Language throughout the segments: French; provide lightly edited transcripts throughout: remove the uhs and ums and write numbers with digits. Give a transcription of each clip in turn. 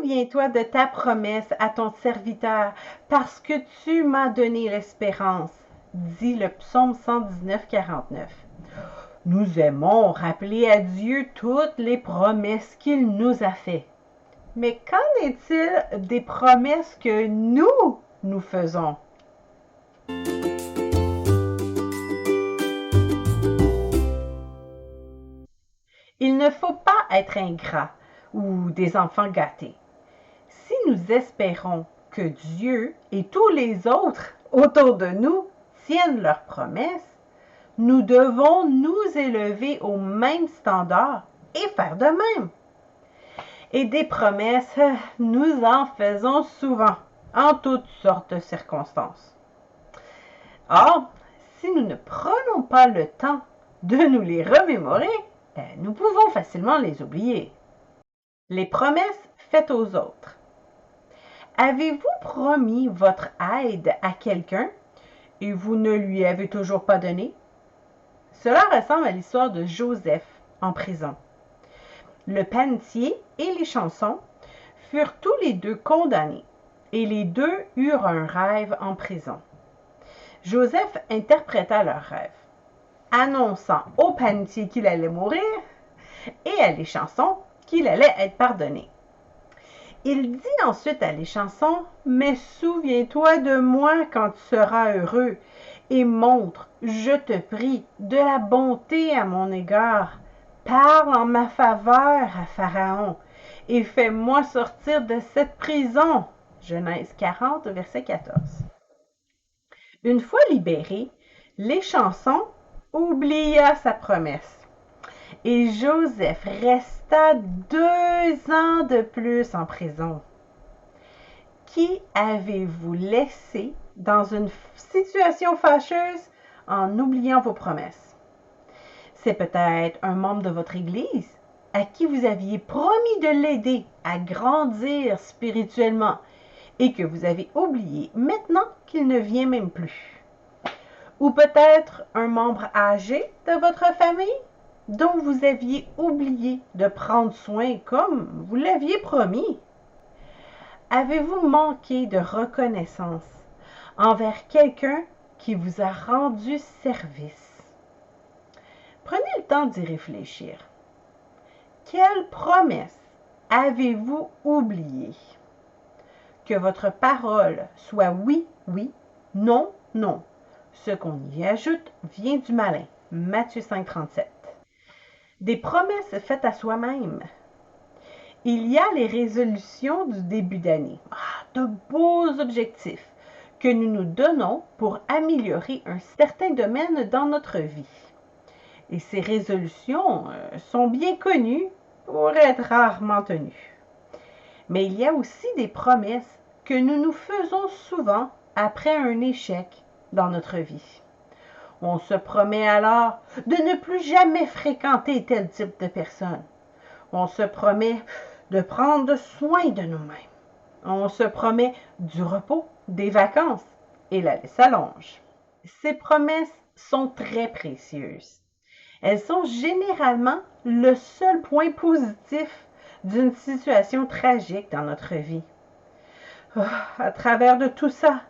Souviens-toi de ta promesse à ton serviteur, parce que tu m'as donné l'espérance, dit le psaume 119, 49. Nous aimons rappeler à Dieu toutes les promesses qu'il nous a faites. Mais qu'en est-il des promesses que nous faisons? Il ne faut pas être ingrat ou des enfants gâtés. Si nous espérons que Dieu et tous les autres autour de nous tiennent leurs promesses, nous devons nous élever au même standard et faire de même. Et des promesses, nous en faisons souvent, en toutes sortes de circonstances. Or, si nous ne prenons pas le temps de nous les remémorer, nous pouvons facilement les oublier. Les promesses faites aux autres. Avez-vous promis votre aide à quelqu'un et vous ne lui avez toujours pas donné? Cela ressemble à l'histoire de Joseph en prison. Le panetier et les chansons furent tous les deux condamnés et les deux eurent un rêve en prison. Joseph interpréta leur rêve, annonçant au panetier qu'il allait mourir et à les chansons qu'il allait être pardonné. Il dit ensuite à les chansons, « Mais souviens-toi de moi quand tu seras heureux et montre, je te prie, de la bonté à mon égard. Parle en ma faveur à Pharaon et fais-moi sortir de cette prison. » Genèse 40, verset 14. Une fois libéré, les chansons oublia sa promesse. Et Joseph resta 2 ans de plus en prison. Qui avez-vous laissé dans une situation fâcheuse en oubliant vos promesses? C'est peut-être un membre de votre Église à qui vous aviez promis de l'aider à grandir spirituellement et que vous avez oublié maintenant qu'il ne vient même plus. Ou peut-être un membre âgé de votre famille dont vous aviez oublié de prendre soin comme vous l'aviez promis. Avez-vous manqué de reconnaissance envers quelqu'un qui vous a rendu service? Prenez le temps d'y réfléchir. Quelle promesse avez-vous oubliée? Que votre parole soit oui, oui, non, non. Ce qu'on y ajoute vient du malin. Matthieu 5, 37. Des promesses faites à soi-même. Il y a les résolutions du début d'année. De beaux objectifs que nous nous donnons pour améliorer un certain domaine dans notre vie. Et ces résolutions sont bien connues pour être rarement tenues. Mais il y a aussi des promesses que nous nous faisons souvent après un échec dans notre vie. On se promet alors de ne plus jamais fréquenter tel type de personne. On se promet de prendre soin de nous-mêmes. On se promet du repos, des vacances, et la liste s'allonge. Ces promesses sont très précieuses. Elles sont généralement le seul point positif d'une situation tragique dans notre vie. À travers de tout ça,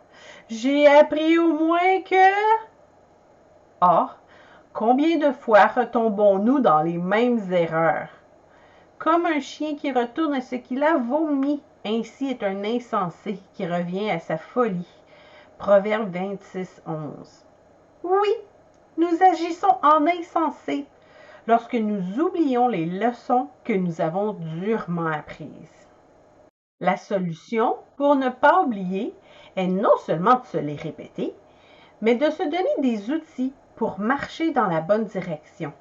j'ai appris au moins que... Or, combien de fois retombons-nous dans les mêmes erreurs? Comme un chien qui retourne à ce qu'il a vomi, ainsi est un insensé qui revient à sa folie. Proverbe 26, 11. Oui, nous agissons en insensé lorsque nous oublions les leçons que nous avons durement apprises. La solution pour ne pas oublier est non seulement de se les répéter, mais de se donner des outils pour marcher dans la bonne direction.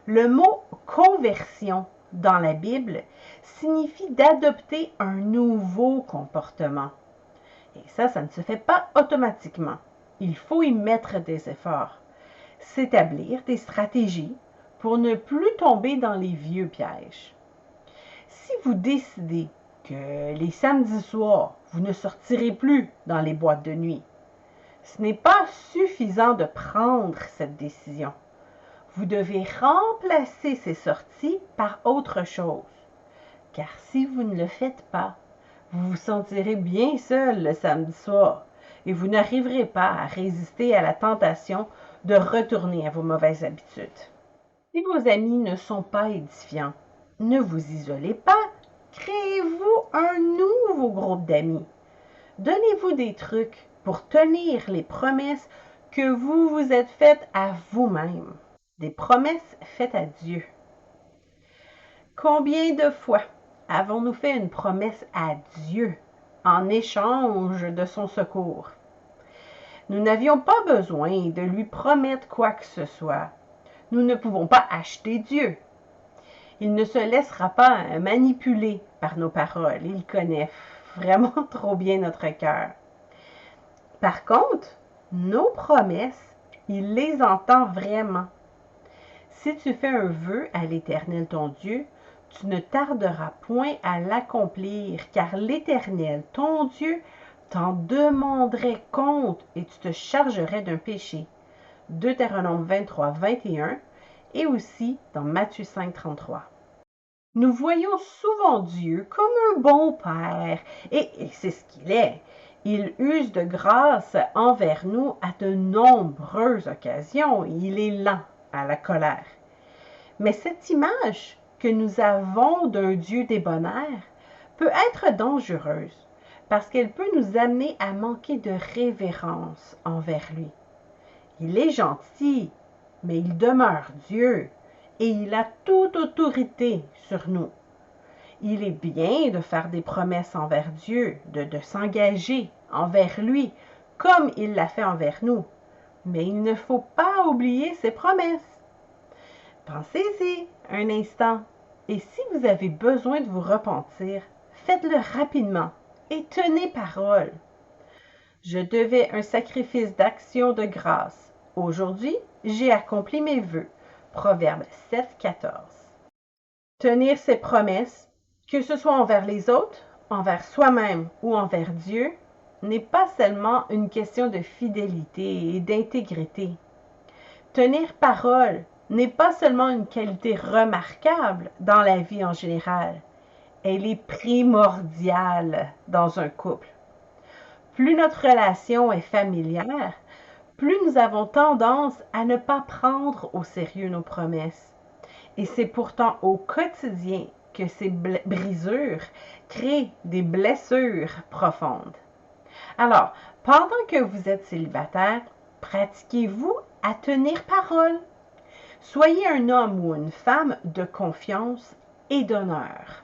Le mot « conversion » dans la Bible signifie d'adopter un nouveau comportement. Et ça ne se fait pas automatiquement. Il faut y mettre des efforts. S'établir des stratégies pour ne plus tomber dans les vieux pièges. Si vous décidez que les samedis soirs, vous ne sortirez plus dans les boîtes de nuit, ce n'est pas suffisant de prendre cette décision. Vous devez remplacer ces sorties par autre chose. car si vous ne le faites pas, vous vous sentirez bien seul le samedi soir et vous n'arriverez pas à résister à la tentation de retourner à vos mauvaises habitudes. Si vos amis ne sont pas édifiants, ne vous isolez pas, créez-vous un nouveau groupe d'amis. Donnez-vous des trucs pour tenir les promesses que vous vous êtes faites à vous-même, des promesses faites à Dieu. Combien de fois avons-nous fait une promesse à Dieu en échange de son secours? Nous n'avions pas besoin de lui promettre quoi que ce soit. Nous ne pouvons pas acheter Dieu. Il ne se laissera pas manipuler par nos paroles. Il connaît vraiment trop bien notre cœur. Par contre, nos promesses, il les entend vraiment. Si tu fais un vœu à l'Éternel ton Dieu, tu ne tarderas point à l'accomplir, car l'Éternel ton Dieu t'en demanderait compte et tu te chargerais d'un péché. Deutéronome 23, 21 et aussi dans Matthieu 5, 33. Nous voyons souvent Dieu comme un bon père, et c'est ce qu'il est. Il use de grâce envers nous à de nombreuses occasions. Il est lent à la colère. Mais cette image que nous avons d'un Dieu débonnaire peut être dangereuse parce qu'elle peut nous amener à manquer de révérence envers lui. Il est gentil, mais il demeure Dieu et il a toute autorité sur nous. Il est bien de faire des promesses envers Dieu, de s'engager envers lui, comme il l'a fait envers nous. Mais il ne faut pas oublier ses promesses. Pensez-y un instant. Et si vous avez besoin de vous repentir, faites-le rapidement et tenez parole. Je devais un sacrifice d'action de grâce. Aujourd'hui, j'ai accompli mes vœux. Proverbe 7, 14. Tenir ses promesses, que ce soit envers les autres, envers soi-même ou envers Dieu, n'est pas seulement une question de fidélité et d'intégrité. Tenir parole n'est pas seulement une qualité remarquable dans la vie en général, elle est primordiale dans un couple. Plus notre relation est familière, plus nous avons tendance à ne pas prendre au sérieux nos promesses. Et c'est pourtant au quotidien que ces brisures créent des blessures profondes. Alors, pendant que vous êtes célibataire, pratiquez-vous à tenir parole. Soyez un homme ou une femme de confiance et d'honneur.